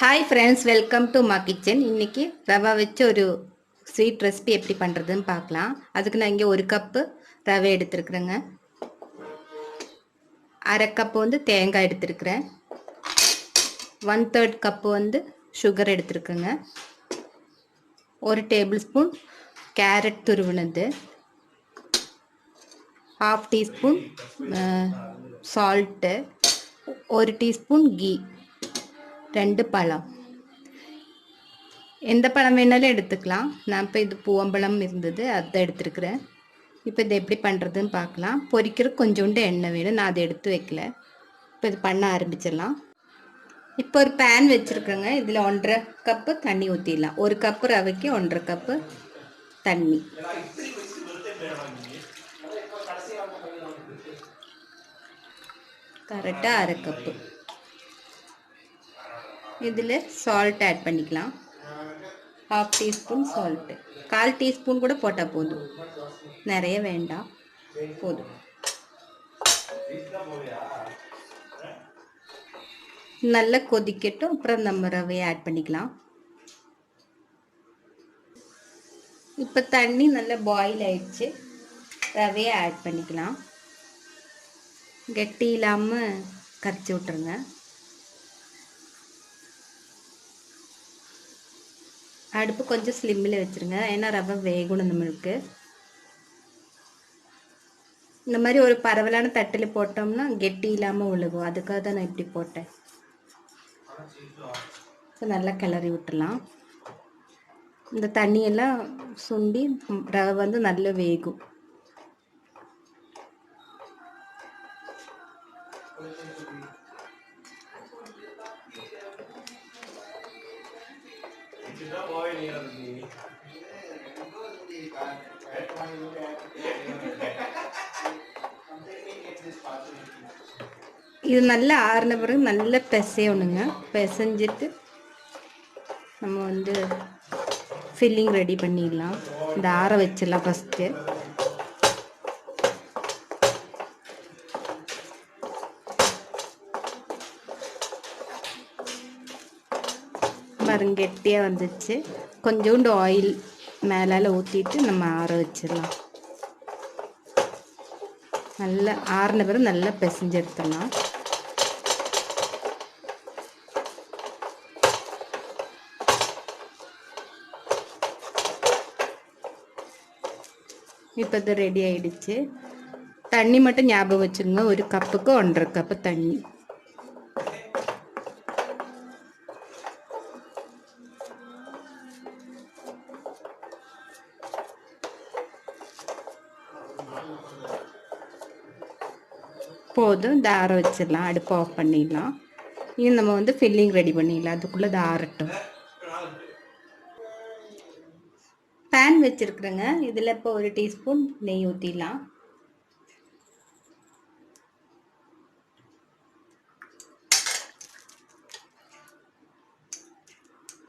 Hi friends, welcome to மா kitchen. இன்றைக்கி ரவா வச்சு ஒரு ஸ்வீட் ரெசிபி எப்படி பண்ணுறதுன்னு பார்க்கலாம். அதுக்கு நான் இங்கே ஒரு கப்பு ரவை எடுத்துருக்குறேங்க. அரை கப்பு வந்து தேங்காய் எடுத்துருக்குறேன். 1/3 கப்பு வந்து சுகர் எடுத்துருக்குங்க. 1 டேபிள் ஸ்பூன் கேரட் துருவினது, 1/2 டீஸ்பூன் சால்ட்டு, 1 டீஸ்பூன் கீ, 2 பழம். எந்த பழம் வேணாலும் எடுத்துக்கலாம். நான் இப்போ இது பூவம்பழம் இருந்தது, அதை எடுத்துருக்குறேன். இப்போ இதை எப்படி பண்ணுறதுன்னு பார்க்கலாம். பொரிக்கிற கொஞ்சோண்டு எண்ணெய் வேணும், நான் அதை எடுத்து வைக்கல. இப்போ இது பண்ண ஆரம்பிச்சிடலாம். இப்போ ஒரு பேன் வச்சுருக்கேங்க. இதில் 1.5 கப்பு தண்ணி ஊற்றிடலாம். 1 கப்பு ரவைக்கு 1.5 கப்பு தண்ணி. கரெக்டாக அரை கப்பு. இதில் சால்ட் ஆட் பண்ணிக்கலாம். 1/2 டீஸ்பூன் சால்ட்டு, 1/4 டீஸ்பூன் கூட போட்டால் போதும், நிறைய வேண்டாம், போதும். நல்லா கொதிக்கட்டும். அப்புறம் நம்ம ரவையை ஆட் பண்ணிக்கலாம். இப்போ தண்ணி நல்லா பாயில் ஆயிடுச்சு. ரவையை ஆட் பண்ணிக்கலாம். கெட்டி இல்லாமல் கரைச்சி விட்ருங்க. அடுப்பு கொஞ்சம் ஸ்லிம்மில் வச்சுருங்க, ஏன்னா ரவை வேகணும் நம்மளுக்கு. இந்த மாதிரி ஒரு பரவலான தட்டில் போட்டோம்னா கெட்டி இல்லாமல் விழுகும், அதுக்காக தான் நான் இப்படி போட்டேன். ஸோ நல்லா கிளறி விட்டுடலாம். இந்த தண்ணியெல்லாம் சுண்டி ரவை வந்து நல்லா வேகும். இது நல்லா ஆறின பிறகு நல்லா பிசையணுங்க. பிசைஞ்சிட்டு நம்ம வந்து ஃபில்லிங் ரெடி பண்ணிடலாம். இந்த ஆற வச்சிடலாம் ஃபஸ்ட்டு. பாருங்க, கெட்டியாக வந்துச்சு. கொஞ்சோண்டு ஆயில் மேலால் ஊற்றிட்டு நம்ம ஆற வச்சிடலாம். நல்லா ஆறின பிறகு நல்லா பிசைஞ்சு எடுத்துடலாம். இப்போ இது ரெடி ஆயிடுச்சு. தண்ணி மட்டும் ஞாபகம் வச்சுருங்க, 1 கப்புக்கு 1.5 கப்பு தண்ணி. போதும், இந்த ஆற வச்சிடலாம். அடுப்பு ஆஃப் பண்ணிடலாம். இது நம்ம வந்து ஃபில்லிங் ரெடி பண்ணிடலாம். அதுக்குள்ளே இது ஆறட்டும். பேன் வச்சுருக்குறேங்க. இதில் இப்போ 1 டீஸ்பூன் நெய் ஊற்றிடலாம்.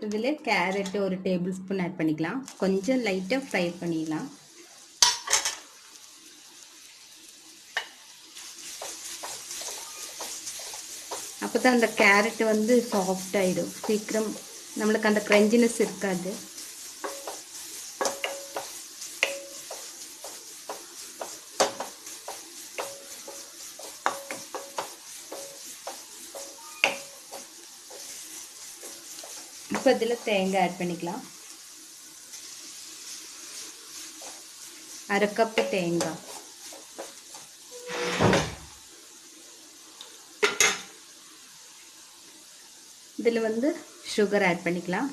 இதில் கேரட்டு 1 டேபிள் ஸ்பூன் ஆட் பண்ணிக்கலாம். கொஞ்சம் லைட்டாக ஃப்ரை பண்ணிடலாம். அப்போ தான் அந்த கேரட்டு வந்து சாஃப்ட் ஆகிடும் சீக்கிரம், நம்மளுக்கு அந்த க்ரன்ச்சினஸ் இருக்காது. இப்போ இதில் தேங்காய் ஆட் பண்ணிக்கலாம். 1/2 கப்பு தேங்காய். இதில் வந்து சுகர் ஆட் பண்ணிக்கலாம்.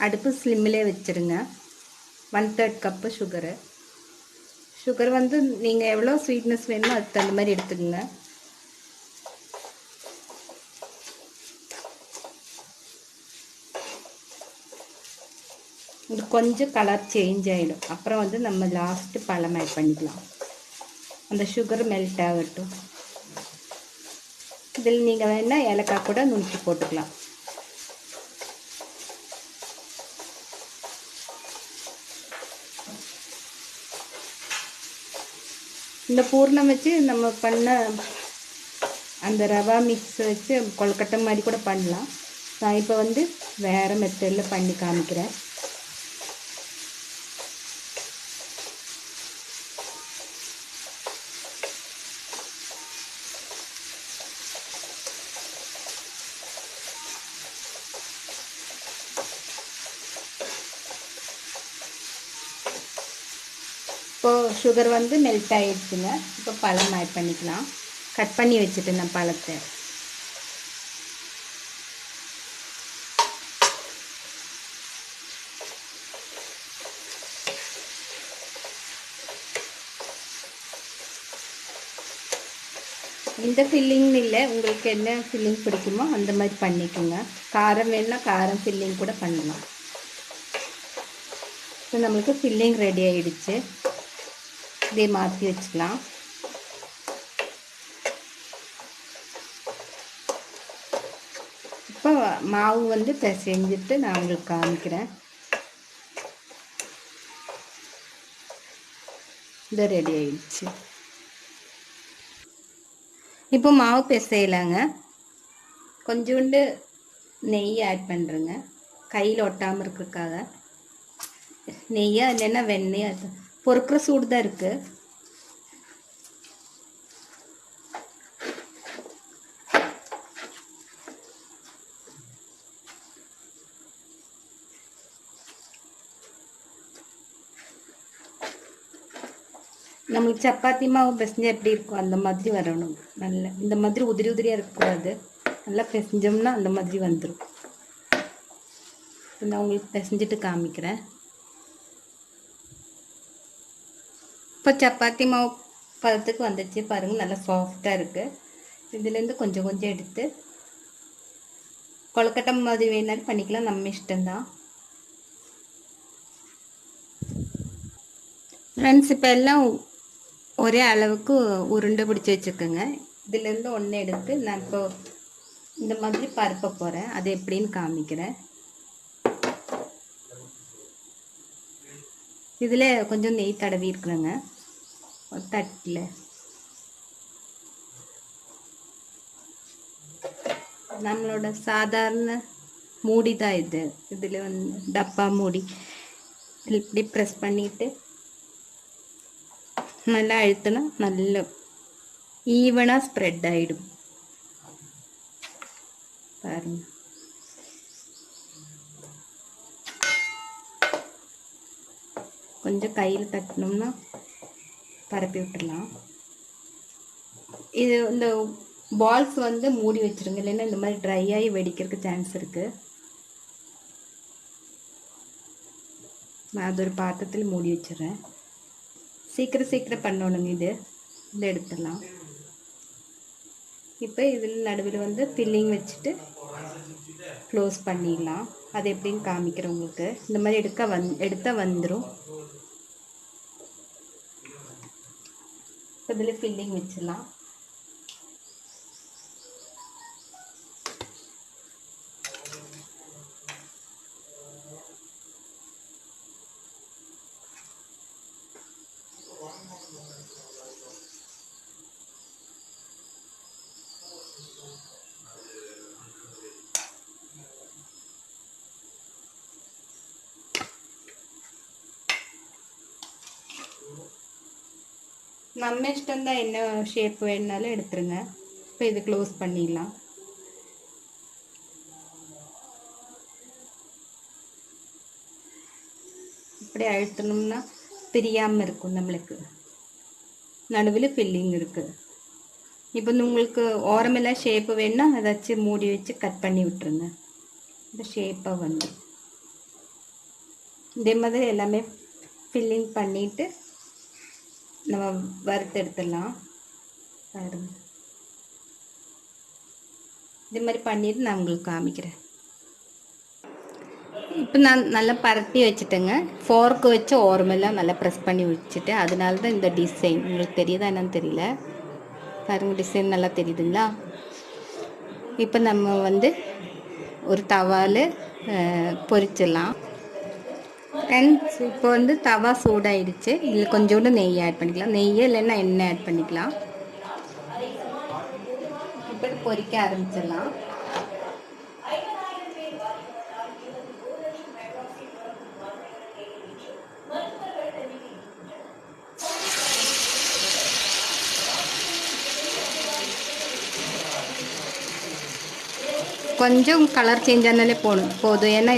அடுப்பு ஸ்லிம்மிலே வச்சுருங்க. 1/3 கப்பு சுகரு. சுகர் வந்து நீங்கள் எவ்வளோ ஸ்வீட்னஸ் வேணுமோ அதுக்கு தகுந்த மாதிரி எடுத்துக்கோங்க. இது கொஞ்சம் கலர் சேஞ்ச் ஆகிடும். அப்புறம் வந்து நம்ம லாஸ்ட்டு பழம் ஆட் பண்ணிக்கலாம். அந்த சுகர் மெல்ட் ஆகட்டும். இதில் நீங்கள் வேணால் ஏலக்காய் கூட நுணுக்கி போட்டுக்கலாம். இந்த பூர்ணம் வச்சு நம்ம பண்ண அந்த ரவா மிக்ஸ் வச்சு கொழுக்கட்டை மாதிரி கூட பண்ணலாம். நான் இப்போ வந்து வேறு மெத்தடில் பண்ணி காமிக்கிறேன். இப்போது சுகர் வந்து மெல்ட் ஆகிடுச்சுங்க. இப்போ பழம் ஆட் பண்ணிக்கலாம். கட் பண்ணி வச்சுட்டு நான் பழத்தை இந்த ஃபில்லிங்னு இல்லை, உங்களுக்கு என்ன ஃபில்லிங் பிடிக்குமோ அந்த மாதிரி பண்ணிக்கோங்க. காரம் வேணுன்னா காரம் ஃபில்லிங் கூட பண்ணலாம். இப்போ நம்மளுக்கு ஃபில்லிங் ரெடி ஆகிடுச்சு. இதே மாற்றி வச்சுக்கலாம். இப்போ மாவு வந்து பிசைஞ்சிட்டு நான் உங்களுக்கு காமிக்கிறேன். இது ரெடி ஆகிடுச்சு. இப்போ மாவு பிசையலாங்க. கொஞ்சோண்டு நெய் ஆட் பண்ணுறேங்க, கையில் ஒட்டாமல் இருக்கிறதுக்காக. நெய்யா இல்லைன்னா வெண்ணெயா, பொறுக்கிற சூடு தான் இருக்குது. நம்மளுக்கு சப்பாத்தி மாவு பிசைஞ்சா எப்படி இருக்கும் அந்த மாதிரி வரணும். நல்ல இந்த மாதிரி உதிரி உதிரியாக இருக்கக்கூடாது. நல்லா பிசைஞ்சோம்னா அந்த மாதிரி வந்துடும். இப்போ நான் உங்களுக்கு பிசைஞ்சிட்டு காமிக்கிறேன். இப்போ சப்பாத்தி மாவு பதத்துக்கு வந்துச்சு பாருங்கள், நல்லா சாஃப்டாக இருக்குது. இதுலேருந்து கொஞ்சம் கொஞ்சம் எடுத்து கொழுக்கட்டை மாதிரி வேணாலும் பண்ணிக்கலாம், நம்ம இஷ்டம்தான். ஃப்ரெண்ட்ஸ், இப்போ எல்லாம் ஒரே அளவுக்கு உருண்டை பிடிச்சி வச்சுக்கோங்க. இதுலேருந்து ஒன்று எடுத்து நான் இப்போ இந்த மாதிரி பரப்ப போகிறேன். அது எப்படின்னு காமிக்கிறேன். இதில் கொஞ்சம் நெய் தடவி இருக்கிறேங்க ஒரு தட்டில். நம்மளோட சாதாரண மூடி தான் இது. இதில் வந்து டப்பா மூடி இப்படி ப்ரெஸ் பண்ணிவிட்டு நல்லா அழுத்தினா நல்ல ஈவனாக ஸ்ப்ரெட் ஆகிடும் பாருங்க. கொஞ்சம் கையில் தட்டினோம்னா பரப்பி விட்டுடலாம். இது இந்த பால்ஸ் வந்து மூடி வச்சுருங்க, இல்லைன்னா இந்த மாதிரி ட்ரை ஆகி வெடிக்கிறதுக்கு சான்ஸ் இருக்குது. நான் அது ஒரு பாத்திரத்தில் மூடி வச்சிடுறேன். சீக்கிரம் பண்ணணுங்க. இதை எடுத்துடலாம். இப்போ இதில் நடுவில் வந்து ஃபில்லிங் வச்சுட்டு க்ளோஸ் பண்ணிடலாம். அது எப்படின்னு காமிக்கிறேன் உங்களுக்கு. இந்த மாதிரி எடுத்தால் வந்துடும். இதில் ஃபில்லிங் வச்சிடலாம். நம்ம இஷ்டம் தான், என்ன ஷேப் வேணுனாலும் எடுத்துருங்க. இப்போ இது க்ளோஸ் பண்ணிடலாம். இப்படி அழுத்தணும்னா பிரியாமல் இருக்கும். நம்மளுக்கு நடுவில் ஃபில்லிங் இருக்குது. இப்போ உங்களுக்கு ஓரமெல்லாம் ஷேப்பு வேணுன்னா ஏதாச்சும் மூடி வச்சு கட் பண்ணி விட்டுருங்க. இந்த ஷேப்பாக வந்து இதே மாதிரி எல்லாமே ஃபில்லிங் பண்ணிவிட்டு நம்ம வறுத்து எடுத்துடலாம் பாருங்க. இதே மாதிரி பண்ணிவிட்டு நான் உங்களுக்கு காமிக்கிறேன். இப்போ நான் நல்லா பரட்டி வச்சுட்டேங்க. ஃபோர்க்கு வச்சு ஓரமெல்லாம் நல்லா ப்ரெஸ் பண்ணி வச்சுட்டேன். அதனால தான் இந்த டிசைன் உங்களுக்கு தெரியுதா என்னன்னு தெரியல. பாருங்கள், டிசைன் நல்லா தெரியுதுங்களா? இப்போ நம்ம வந்து ஒரு தவாவில் பொரிச்சிடலாம். ஃப்ரெண்ட்ஸ், இப்போ வந்து தவா சூடாயிடுச்சு. இதில் கொஞ்சோண்டு நெய் ஆட் பண்ணிக்கலாம். நெய்யே இல்லைன்னா எண்ணெய் ஆட் பண்ணிக்கலாம். இப்போ பொரிக்க ஆரம்பிச்சிடலாம். கொஞ்சம் கலர் சேஞ்ச் ஆனாலே போதும். ஏன்னா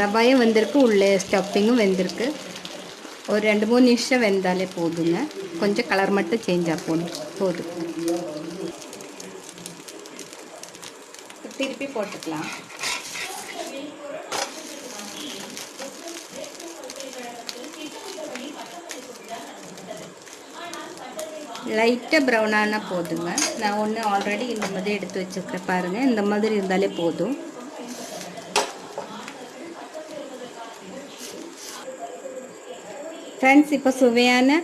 ரவையும் வெந்திருக்கு, உள்ளே ஸ்டஃப்பிங்கும் வெந்திருக்கு. ஒரு 2-3 நிமிஷம் வெந்தாலே போதுங்க. கொஞ்சம் கலர் மட்டும் சேஞ்ச் போதும். திருப்பி போட்டுக்கலாம். லைட்டாக ப்ரௌன் ஆனால் போதுங்க. நான் ஒன்று ஆல்ரெடி இந்த மாதிரி எடுத்து வச்சுருக்கேன் பாருங்கள். இந்த மாதிரி இருந்தாலே போதும். ஃப்ரெண்ட்ஸ், இப்போ சுவையான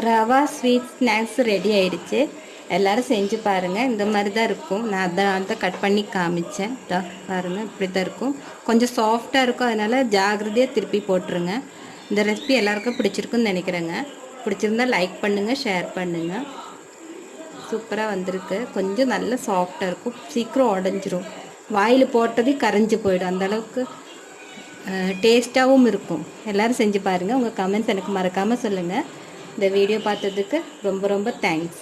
ரவா ஸ்வீட் ஸ்நாக்ஸ் ரெடி ஆயிடுச்சு. எல்லோரும் செஞ்சு பாருங்கள். இந்த மாதிரி தான் இருக்கும். நான் அதை கட் பண்ணி காமிச்சேன். பாருங்கள், இப்படி தான் இருக்கும். கொஞ்சம் சாஃப்டாக இருக்கும். அதனால் ஜாகிரதையாக திருப்பி போட்டுருங்க. இந்த ரெசிபி எல்லாருக்கும் பிடிச்சிருக்குன்னு நினைக்கிறேங்க. பிடிச்சிருந்தா லைக் பண்ணுங்கள், ஷேர் பண்ணுங்கள். சூப்பராக வந்திருக்கு. கொஞ்சம் நல்ல சாஃப்டாக இருக்கும். சீக்கிரம் உடஞ்சிரும். வாயில் போட்டதே கரைஞ்சி போயிடும். அந்தளவுக்கு டேஸ்ட்டாகவும் இருக்கும். எல்லோரும் செஞ்சு பாருங்கள். உங்கள் கமெண்ட்ஸ் எனக்கு மறக்காமல் சொல்லுங்கள். இந்த வீடியோ பார்த்ததுக்கு ரொம்ப ரொம்ப தேங்க்ஸ்.